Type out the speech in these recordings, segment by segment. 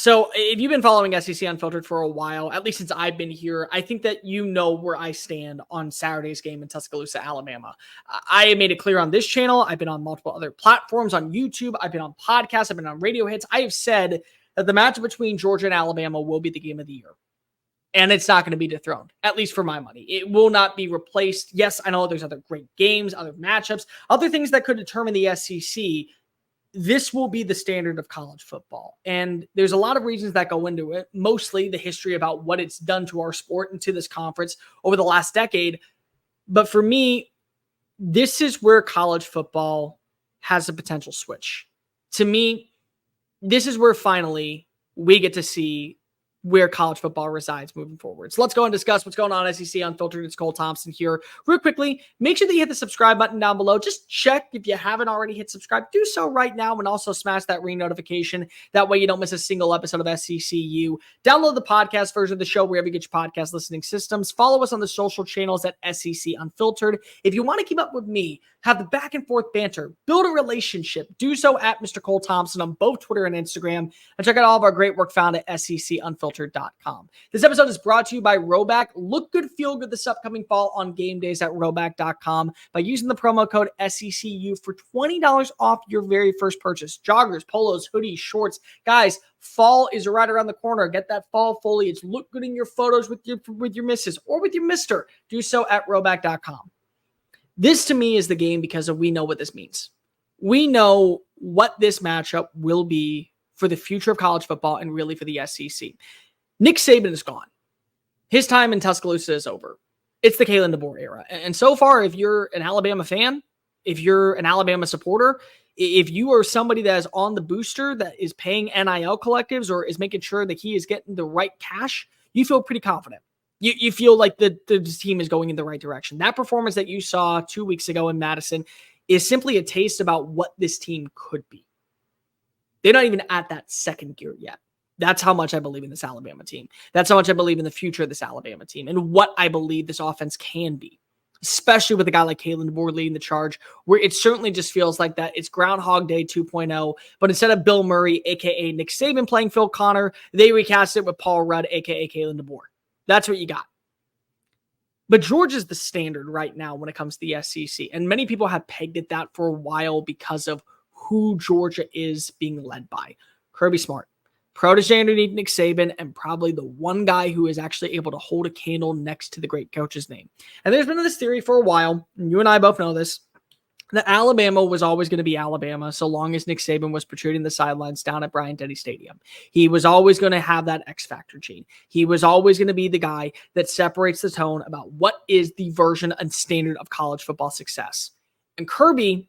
So if you've been following SEC Unfiltered for a while, at least since I've been here, I think that you know where I stand on Saturday's game in Tuscaloosa, Alabama. I made it clear on this channel. I've been on multiple other platforms on YouTube. I've been on podcasts. I've been on radio hits. I have said that the match between Georgia and Alabama will be the game of the year. And it's not going to be dethroned, at least for my money. It will not be replaced. Yes, I know there's other great games, other matchups, other things that could determine the SEC. This will be the standard of college football. And there's a lot of reasons that go into it, mostly the history about what it's done to our sport and to this conference over the last decade. But for me, this is where college football has a potential switch. To me, this is where finally we get to see where college football resides moving forward. So let's go and discuss what's going on SEC Unfiltered. It's Cole Thompson here. Real quickly, make sure that you hit the subscribe button down below. Just check if you haven't already hit subscribe. Do so right now, and also smash that ring notification. That way you don't miss a single episode of SECU. Download the podcast version of the show wherever you get your podcast listening systems. Follow us on the social channels at SEC Unfiltered. If you want to keep up with me, have the back and forth banter, build a relationship, do so at Mr. Cole Thompson on both Twitter and Instagram, and check out all of our great work found at SECUnfiltered.com. This episode is brought to you by RHOBACK. Look good, feel good this upcoming fall on game days at RHOBACK.com by using the promo code SECU for $20 off your very first purchase. Joggers, polos, hoodies, shorts. Guys, fall is right around the corner. Get that fall foliage. Look good in your photos with your missus or with your mister. Do so at RHOBACK.com. This to me is the game because we know what this means. We know what this matchup will be for the future of college football and really for the SEC. Nick Saban is gone. His time in Tuscaloosa is over. It's the Kalen Deboer era. And so far, if you're an Alabama fan, if you're an Alabama supporter, if you are somebody that is on the booster that is paying NIL collectives or is making sure that he is getting the right cash, you feel pretty confident. You feel like the team is going in the right direction. That performance that you saw 2 weeks ago in Madison is simply a taste about what this team could be. They're not even at that second gear yet. That's how much I believe in this Alabama team. That's how much I believe in the future of this Alabama team and what I believe this offense can be, especially with a guy like Kalen Deboer leading the charge, where it certainly just feels like that it's Groundhog Day 2.0, but instead of Bill Murray, a.k.a. Nick Saban, playing Phil Connor, they recast it with Paul Rudd, a.k.a. Kalen Deboer. That's what you got. But Georgia's the standard right now when it comes to the SEC. And many people have pegged it that for a while because of who Georgia is being led by. Krby Smart, protege underneath Nick Saban, and probably the one guy who is actually able to hold a candle next to the great coach's name. And there's been this theory for a while, and you and I both know this, that Alabama was always going to be Alabama so long as Nick Saban was patrolling the sidelines down at Bryant-Denny Stadium. He was always going to have that X factor gene. He was always going to be the guy that separates the tone about what is the version and standard of college football success. And Krby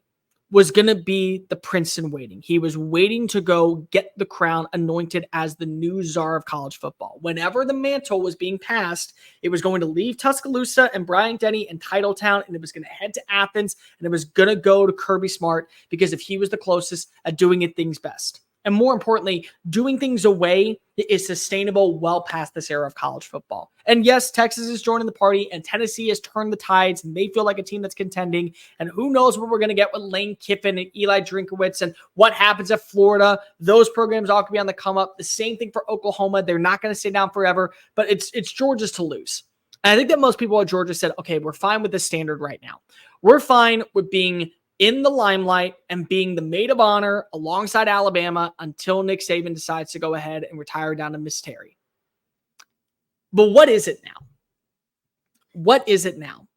was going to be the prince in waiting. He was waiting to go get the crown anointed as the new czar of college football. Whenever the mantle was being passed, it was going to leave Tuscaloosa and Bryant-Denny and Titletown, and it was going to head to Athens, and it was going to go to Krby Smart because if he was the closest at doing it things best. And more importantly, doing things away is sustainable well past this era of college football. And yes, Texas is joining the party, and Tennessee has turned the tides, and they feel like a team that's contending. And who knows what we're going to get with Lane Kiffin and Eli Drinkowitz and what happens at Florida. Those programs all could be on the come up. The same thing for Oklahoma. They're not going to stay down forever, but it's Georgia's to lose. And I think that most people at Georgia said, okay, we're fine with this standard right now. We're fine with being in the limelight and being the maid of honor alongside Alabama until Nick Saban decides to go ahead and retire down to Miss Terry. But what is it now? What is it now?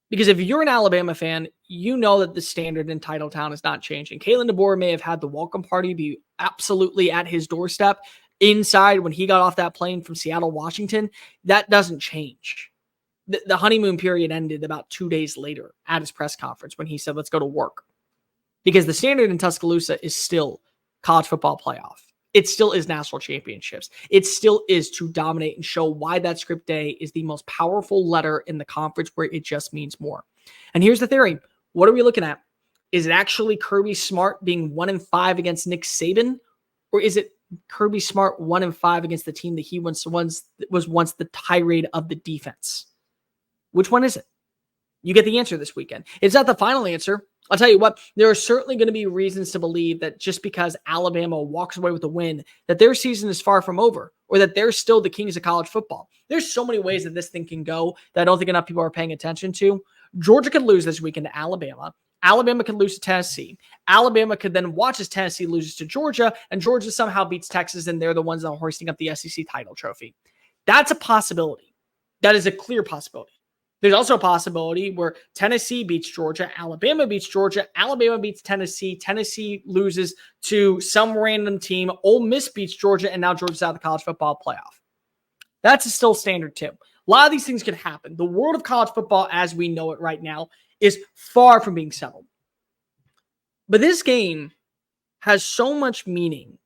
Because if you're an Alabama fan, you know that the standard in Titletown is not changing. Kalen Deboer may have had the welcome party be absolutely at his doorstep inside when he got off that plane from Seattle, Washington. That doesn't change. The honeymoon period ended about 2 days later at his press conference when he said, let's go to work. Because the standard in Tuscaloosa is still college football playoff. It still is national championships. It still is to dominate and show why that script day is the most powerful letter in the conference where it just means more. And here's the theory. What are we looking at? Is it actually Krby Smart being 1-5 against Nick Saban? Or is it Krby Smart 1-5 against the team that he was once the tirade of the defense? Which one is it? You get the answer this weekend. It's not the final answer. I'll tell you what, there are certainly going to be reasons to believe that just because Alabama walks away with a win, that their season is far from over, or that they're still the kings of college football. There's so many ways that this thing can go that I don't think enough people are paying attention to. Georgia could lose this weekend to Alabama. Alabama could lose to Tennessee. Alabama could then watch as Tennessee loses to Georgia, and Georgia somehow beats Texas, and they're the ones that are hoisting up the SEC title trophy. That's a possibility. That is a clear possibility. There's also a possibility where Tennessee beats Georgia, Alabama beats Georgia, Alabama beats Tennessee, Tennessee loses to some random team, Ole Miss beats Georgia, and now Georgia's out of the college football playoff. That's still standard too. A lot of these things can happen. The world of college football as we know it right now is far from being settled. But this game has so much meaning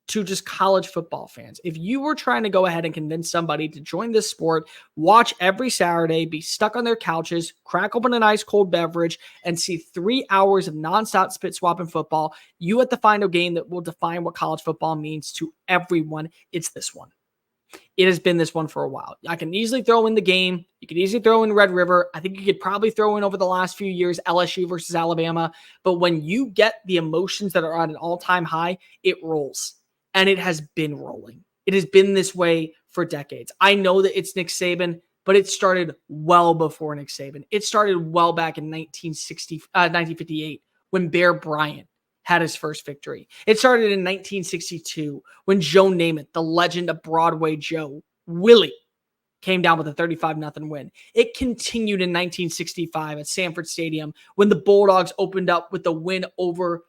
to just college football fans. If you were trying to go ahead and convince somebody to join this sport, watch every Saturday, be stuck on their couches, crack open an ice cold beverage, and see 3 hours of nonstop spit swapping football, you at the final game that will define what college football means to everyone, it's this one. It has been this one for a while. I can easily throw in the game. You could easily throw in Red River. I think you could probably throw in over the last few years LSU versus Alabama. But when you get the emotions that are at an all-time high, it rolls. And it has been rolling. It has been this way for decades. I know that it's Nick Saban, but it started well before Nick Saban. It started well back in 1958 when Bear Bryant had his first victory. It started in 1962 when Joe Namath, the legend of Broadway Joe, Willie, came down with a 35-0 win. It continued in 1965 at Sanford Stadium when the Bulldogs opened up with a win over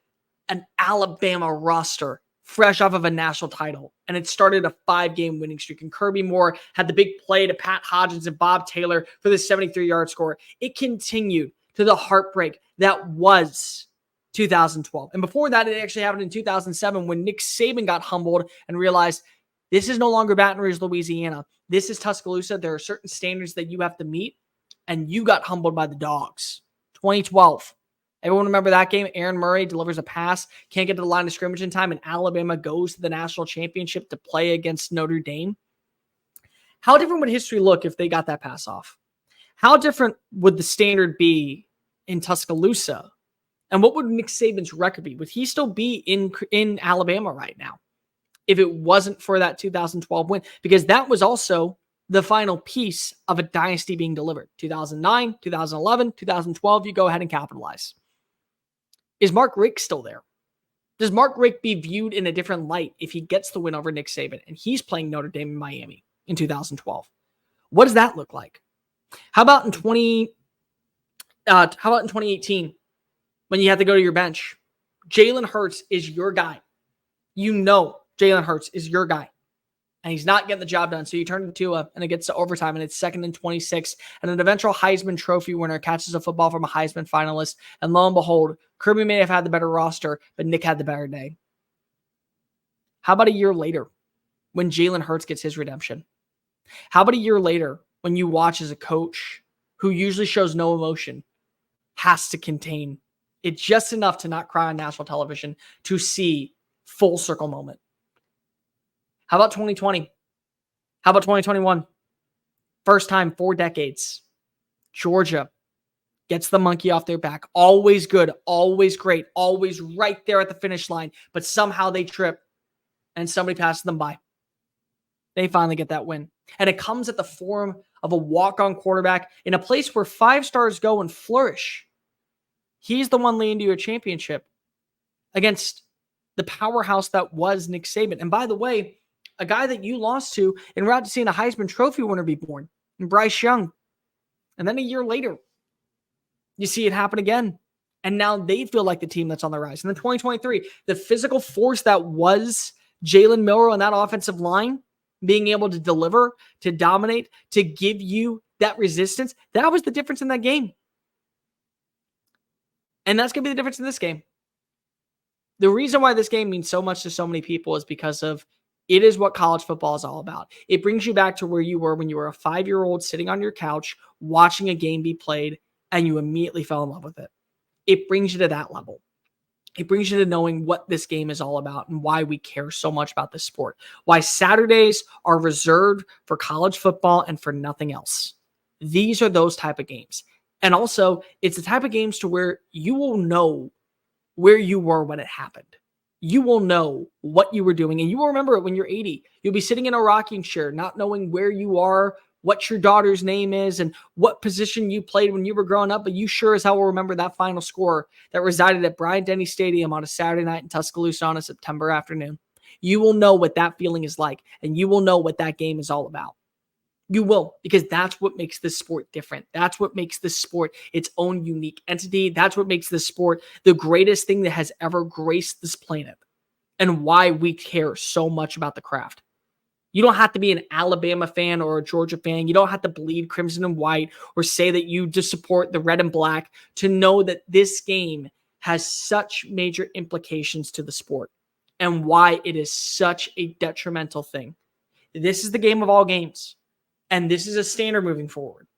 an Alabama roster fresh off of a national title. And it started a 5-game winning streak. And Krby Moore had the big play to Pat Hodgins and Bob Taylor for the 73-yard score. It continued to the heartbreak that was 2012. And before that, it actually happened in 2007 when Nick Saban got humbled and realized this is no longer Baton Rouge, Louisiana. This is Tuscaloosa. There are certain standards that you have to meet. And you got humbled by the Dogs. 2012. Everyone remember that game? Aaron Murray delivers a pass, can't get to the line of scrimmage in time, and Alabama goes to the national championship to play against Notre Dame. How different would history look if they got that pass off? How different would the standard be in Tuscaloosa? And what would Nick Saban's record be? Would he still be in Alabama right now if it wasn't for that 2012 win? Because that was also the final piece of a dynasty being delivered. 2009, 2011, 2012, you go ahead and capitalize. Is Mark Richt still there? Does Mark Richt be viewed in a different light if he gets the win over Nick Saban and he's playing Notre Dame in Miami in 2012? What does that look like? How about in 2018 when you have to go to your bench? Jalen Hurts is your guy. You know Jalen Hurts is your guy. And he's not getting the job done. So you turn it to and it gets to overtime, and it's 2nd and 26. And an eventual Heisman Trophy winner catches a football from a Heisman finalist. And lo and behold, Krby may have had the better roster, but Nick had the better day. How about a year later when Jalen Hurts gets his redemption? How about a year later when you watch as a coach who usually shows no emotion has to contain it just enough to not cry on national television to see full circle moment? How about 2020? How about 2021? First time 4 decades. Georgia gets the monkey off their back. Always good, always great, always right there at the finish line. But somehow they trip and somebody passes them by. They finally get that win. And it comes at the form of a walk-on quarterback in a place where 5 stars go and flourish. He's the one leading to a championship against the powerhouse that was Nick Saban. And by the way, a guy that you lost to en route to seeing a Heisman Trophy winner be born, and Bryce Young. And then a year later, you see it happen again. And now they feel like the team that's on the rise. And then 2023, the physical force that was Jalen Milroe and that offensive line being able to deliver, to dominate, to give you that resistance, that was the difference in that game. And that's going to be the difference in this game. The reason why this game means so much to so many people is because of it is what college football is all about. It brings you back to where you were when you were a 5-year-old sitting on your couch watching a game be played and you immediately fell in love with it. It brings you to that level. It brings you to knowing what this game is all about and why we care so much about this sport. Why Saturdays are reserved for college football and for nothing else. These are those type of games. And also, it's the type of games to where you will know where you were when it happened. You will know what you were doing, and you will remember it when you're 80. You'll be sitting in a rocking chair, not knowing where you are, what your daughter's name is, and what position you played when you were growing up, but you sure as hell will remember that final score that resided at Bryant-Denny Stadium on a Saturday night in Tuscaloosa on a September afternoon. You will know what that feeling is like, and you will know what that game is all about. You will, because that's what makes this sport different. That's what makes this sport its own unique entity. That's what makes this sport the greatest thing that has ever graced this planet, and why we care so much about the craft. You don't have to be an Alabama fan or a Georgia fan. You don't have to bleed crimson and white or say that you just support the red and black to know that this game has such major implications to the sport and why it is such a detrimental thing. This is the game of all games. And this is a standard moving forward.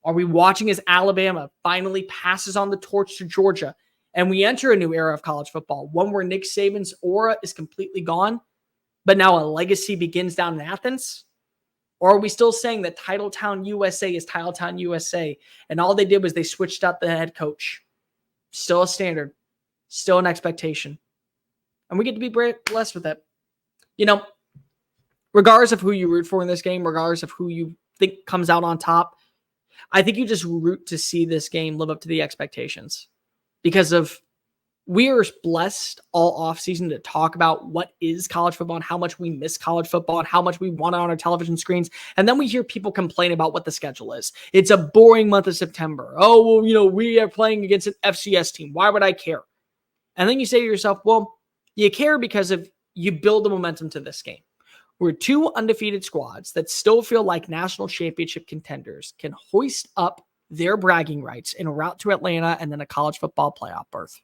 Are we watching as Alabama finally passes on the torch to Georgia and we enter a new era of college football, one where Nick Saban's aura is completely gone, but now a legacy begins down in Athens? Or are we still saying that Titletown USA is Titletown USA and all they did was they switched out the head coach? Still a standard, still an expectation. And we get to be blessed with it. You know, regardless of who you root for in this game, regardless of who you think comes out on top, I think you just root to see this game live up to the expectations. Because we are blessed all offseason to talk about what is college football and how much we miss college football and how much we want it on our television screens. And then we hear people complain about what the schedule is. It's a boring month of September. Oh, well, we are playing against an FCS team. Why would I care? And then you say to yourself, well, you care because you build the momentum to this game. Where two undefeated squads that still feel like national championship contenders can hoist up their bragging rights in a route to Atlanta and then a college football playoff berth.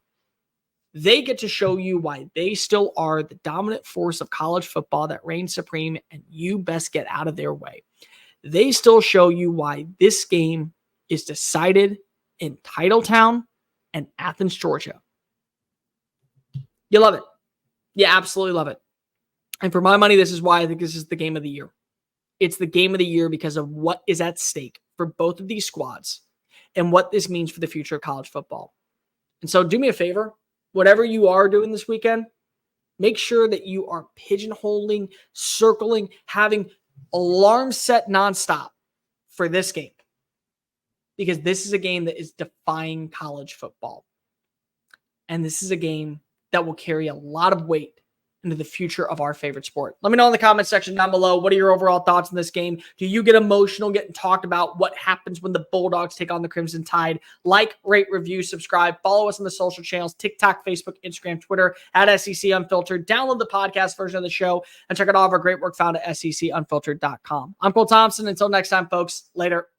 They get to show you why they still are the dominant force of college football that reigns supreme, and you best get out of their way. They still show you why this game is decided in Titletown and Athens, Georgia. You love it. You absolutely love it. And for my money, this is why I think this is the game of the year. It's the game of the year because of what is at stake for both of these squads and what this means for the future of college football. And so do me a favor, whatever you are doing this weekend, make sure that you are pigeonholing, circling, having alarms set nonstop for this game. Because this is a game that is defying college football. And this is a game that will carry a lot of weight into the future of our favorite sport. Let me know in the comment section down below. What are your overall thoughts on this game? Do you get emotional getting talked about what happens when the Bulldogs take on the Crimson Tide? Like, rate, review, subscribe. Follow us on the social channels, TikTok, Facebook, Instagram, Twitter, at SEC Unfiltered. Download the podcast version of the show and check out all of our great work found at SECUnfiltered.com. I'm Cole Thompson. Until next time, folks. Later.